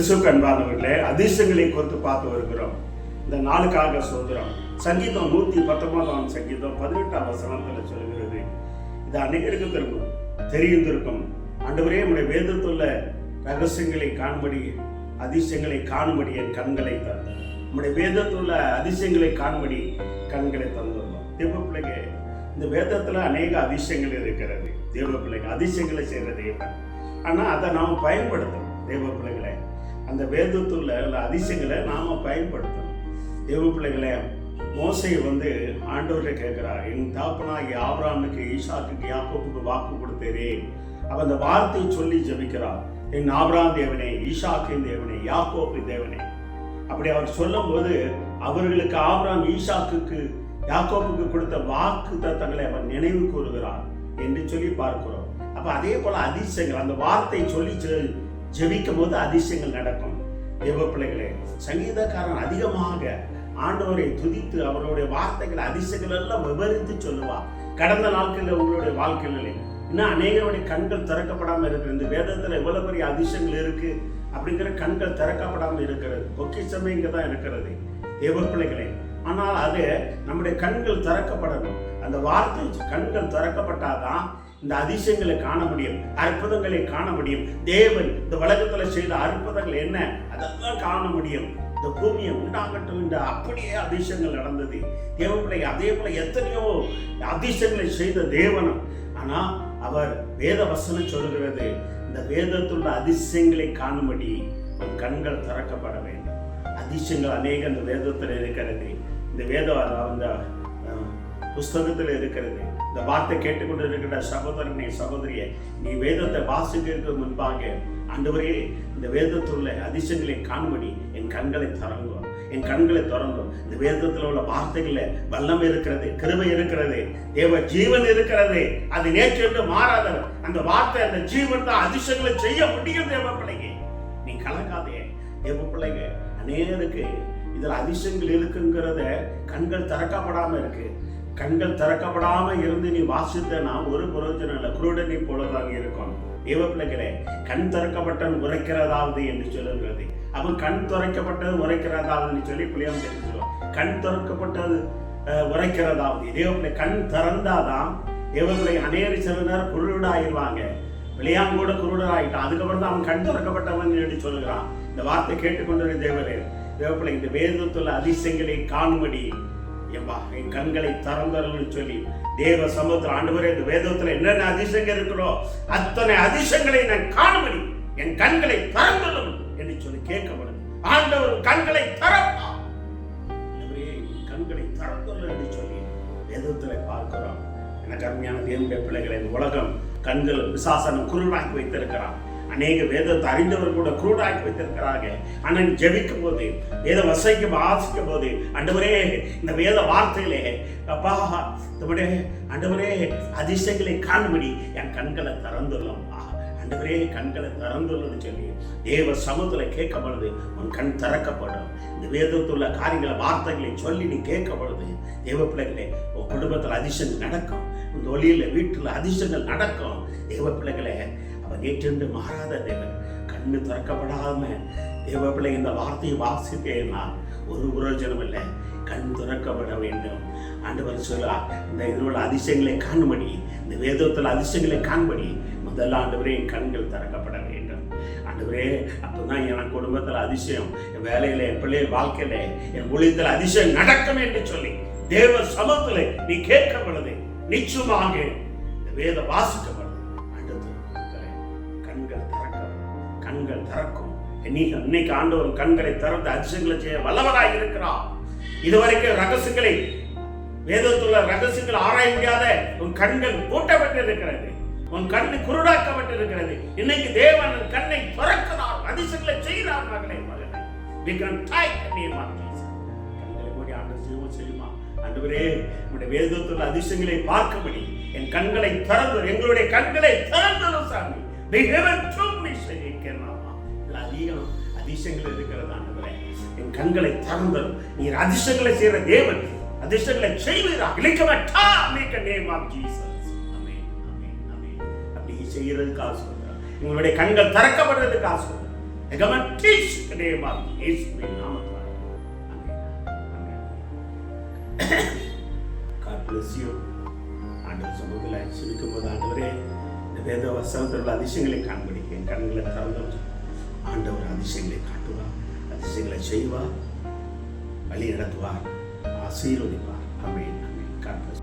கிறிஸ்துவுக்கு அன்பானவர்களே, அதிர்ஷ்டங்களை குறித்து பார்த்து வருகிறோம். இந்த நாளுக்காக சோதரம் சங்கீதம் 119 சங்கீதம் 18 வசனத்தில் சொல்கிறது. இது அநேகருக்கு தெரிந்திருக்கும். ஆண்டவரே, நம்முடைய வேதத்துள்ள ரகசியங்களை காணும்படி, அதிசயங்களை காணும்படி என் கண்களை தந்தார். நம்முடைய வேதத்துள்ள அதிசயங்களை காணும்படி கண்களை தந்துள்ளோம். தேவ பிள்ளைங்க, இந்த வேதத்துல அநேக அதிசயங்கள் இருக்கிறது. தேவ பிள்ளைங்க, அதிசயங்களை செய்கிற தேவன். ஆனா அதை நாம் பயன்படுத்தணும். தேவ பிள்ளைகளை, அந்த வேதத்துள்ள அதிசயங்களை நாம பயன்படுத்தணும். தேவ பிள்ளைகளை, மோசே ஆண்டவரை கேட்கிறார், என் தாப்பனாகிய ஆபிரகாமுக்கு, ஈசாக்குக்கு, யாக்கோபுக்கு வாக்கு கொடுத்தேரே. அவ அந்த வார்த்தையை சொல்லி ஜெபிக்கிறார், என் ஆபிரகாம் தேவனே, ஈசாக்கின் தேவனே, யாக்கோபின் தேவனே. அப்படி அவர் சொல்லும் போது அவர்களுக்கு ஆபிரகாம், ஈசாக்குக்கு, யாக்கோபுக்கு கொடுத்த வாக்கு தத்தங்களை அவர் நினைவு கூறுகிறார் என்று சொல்லி பார்க்கிறோம். அப்ப அதே போல அதிசயங்கள், அந்த வார்த்தை சொல்லி ஜெபிக்கும் போது அதிசயங்கள் நடக்கும். தேவ பிள்ளைகளே, சங்கீதக்காரன் அதிகமாக ஆண்டவரை துதித்து அவருடைய வார்த்தைகள் அதிசயங்கள் எல்லாம் விவரித்து சொல்லுவார். கடந்த நாட்களில் உங்களுடைய வாழ்க்கைகளில் இன்னும் அநேகருடைய கண்கள் திறக்கப்படாமல் இருக்கு. இந்த வேதத்துல எவ்வளவு பெரிய அதிசயங்கள் இருக்கு அப்படிங்கிற கண்கள் திறக்கப்படாமல் இருக்கிறது. பொக்கிஷமே இங்க தான் இருக்கிறது தேவ பிள்ளைகளே. ஆனால் அது நம்முடைய கண்கள் திறக்கப்படணும். அந்த வார்த்தை கண்கள் திறக்கப்பட்டாதான் இந்த அதிசயங்களை காண முடியும், அற்புதங்களை காண முடியும். தேவன் இந்த உலகத்துல செய்த அற்புதங்கள் என்ன, அதெல்லாம் காண முடியும். இந்த பூமியை உண்டாகட்டும் என்று அப்படியே அதிசயங்கள் நடந்தது தேவ பிள்ளைங்க. அதே போல எத்தனையோ அதிசயங்களை செய்த தேவனும். ஆனா அவர் வேத வசனம் சொல்லுகிறது, இந்த வேதத்துள்ள அதிசயங்களை காணும்படி உன் கண்கள் திறக்கப்பட வேண்டும். அதிசயங்கள் அநேக இந்த வேதத்தில் இருக்கிறது. இந்த வேத அந்த புஸ்தகத்தில் இருக்கிறது. இந்த வார்த்தை கேட்டுக்கொண்டு இருக்கிற சகோதரனே, சகோதரியே, நீ வேதத்தை வாசிக்கிறதுக்கு முன்பாக, ஆண்டவரே, இந்த வேதத்துள்ள அதிசயங்களை காணும்படி என் கண்களை திறந்தோம், என் கண்களை திறந்தோம். இந்த வேதத்தில் உள்ள வார்த்தைகள வல்லமை இருக்கிறது, கிருபை இருக்கிறது, தேவ ஜீவன் இருக்கிறது. அது நேற்று மாறாதவர். அந்த வார்த்தை, அந்த ஜீவன் தான் அதிசயங்களை செய்ய முடியும். தேவ பிள்ளைங்க, நீ கலக்காதே. தேவ பிள்ளைங்க, அநேகருக்கு இதுல அதிசயங்கள் இருக்குங்கிறத கண்கள் திறக்கப்படாம இருக்கு. கண்கள் திறக்கப்படாம இருந்து நீ வாசித்தனா ஒரு பிரயோஜனம் இல்லை, குருடனை போலதாக இருக்கும். தேவ பிள்ளைகளே, கண் திறக்கப்பட்டவன் உரைக்கிறதாவது என்று சொல்லுகிறது. அவன் கண் திறக்கப்பட்டது உரைக்கிறதாவது சொல்லி பிள்ளையாம் தெரிஞ்சுக்கலாம். கண் திறக்கப்பட்டது உரைக்கிறதாவது. தேவ பிள்ளை கண் திறந்தாதான் தேவ பிள்ளை. அநேக சில நேரம் குருடாயிருவாங்க. பிள்ளையாம் கூட குருடராயிட்டான். அதுக்கப்புறம் தான் அவன் கண் திறக்கப்பட்டவன் என்று சொல்லுகிறான். இந்த வார்த்தை கேட்டுக்கொண்டு தேவரே, தேவப்பிள்ளை, இந்த வேதத்துள்ள அதிசயங்களை காணும்படி என் கண்களை திறந்தருன்னு சொல்லி தேவ சமுத்திர ஆண்டவரே, இந்த வேதத்துல என்னென்ன அதிசயங்கள் இருக்கிறோ அத்தனை அதிசயங்களை நான் காணும்படி என் கண்களை திறந்தரும் என்று சொல்லி கேட்கப்படும். ஆண்டவர் கண்களை திறப்பா, கண்களை திறந்தரும் என்று சொல்லி வேதத்துல பார்க்கிறோம். எனக்கு அருமையான தேவனுடைய பிள்ளைகளை, இந்த உலகம் கண்கள் விசாசனம் குருடாக்கி வைத்திருக்கிறான். அநேக வேதத்தை அறிந்தவர் கூட குருடாக்கி வைத்திருக்கிறாங்க. ஆனால் ஜெபிக்கும் போது, வேத வசைக்கு வாசிக்கும் போது, ஆண்டவரே, இந்த வேத வார்த்தையிலே அப்பா, ஆண்டவரே, அதிசயங்களை காணும்படி என் கண்களை திறந்துள்ளோம். ஆண்டவரே, கண்களை திறந்துள்ளன்னு சொல்லி தேவ சமூகத்துல கேட்கப்படுது. உன் கண் திறக்கப்படும். இந்த வேதத்துள்ள காரியங்களை, வார்த்தைகளை சொல்லி நீ கேட்கப்படுது. தேவ பிள்ளைகளே, உன் குடும்பத்தில் அதிசயங்கள் நடக்கும். இந்த ஒளியில வீட்டுல அதிசயங்கள் நடக்கும். தேவ பிள்ளைகளே, அவன் நேற்றென்று மாறாத தேவன். கண்ணு திறக்கப்படாம தேவ பிள்ளை இந்த வார்த்தையை வாசித்தேன்னா ஒரு பிரயோஜனம் இல்லை. கண் திறக்கப்பட வேண்டும். ஆண்டவர் சொல்ல, இந்த இதோட அதிசயங்களை காணும்படி, இந்த வேதத்தில் அதிசயங்களை காணும்படி முதல்ல ஆண்டவரே என் கண்கள் திறக்கப்பட வேண்டும். ஆண்டவரே, அப்பதான் என் குடும்பத்தில் அதிசயம், என் வேலையில, என் பிள்ளை வாழ்க்கையில, என் ஊழியத்தில் அதிசயம் நடக்கும் என்று சொல்லி தேவ சமூகத்துல நீ கேட்கப்படுது. நிச்சயமாக இந்த வேத வாசிக்கப்படும். கண்கள் திறக்கும். இன்னைக்கு ஆண்டவர் கண்களை திறந்து அதிசயங்களை செய்ய வல்லவராய் இருக்கிறார். இதுவரைக்கும் ரகசியங்களை, வேதத்துள்ள ரகசியங்கள் ஆராய முடியாத உன் கண்கள் பூட்டப்பட்டிருக்கிறது. உன் கண்ணு குருடாக்கப்பட்டிருக்கிறது. இன்னைக்கு தேவன் கண்ணை திறக்கிறார், அதிசயங்களை செய்கிறார். மகளே, மகனே, கண்களை மூடி ஆண்டவர் ஜெபம் செய்யுமா. ஆண்டவரே, உங்களுடைய வேதத்துள்ள அதிசயங்களை பார்க்கும்படி என் கண்களை திறந்து, எங்களுடைய கண்களை திறந்தரும் சாமி. அதிகம் அதிசயங்கள் இருக்கிறது. ஆண்டவரே, என் கண்களை திறந்தரும். நீர் அதிசயங்களை செய்கிற தேவன், அதிசயங்களை செய்வீராக. அப்படி செய்யறதுக்கு ஆசை, உங்களுடைய கண்கள் திறக்கப்படுறதுக்கு ஆசை. come and teach the name of இயேசுவின் நாமத்தினால. God bless you. ஆண்டவர் சமூகத்தில் சிரிக்கும் போது ஆண்டவரே இந்த வேத வசனத்தில் உள்ள அதிசயங்களை காண்படிக்க என் கண்களை திறந்தோம். ஆண்டவர் அதிசயங்களை காட்டுவார், அதிசயங்களை செய்வார், வழி நடத்துவார், ஆசீர்வதிப்பார். ஆமென். ஆமென். God bless you.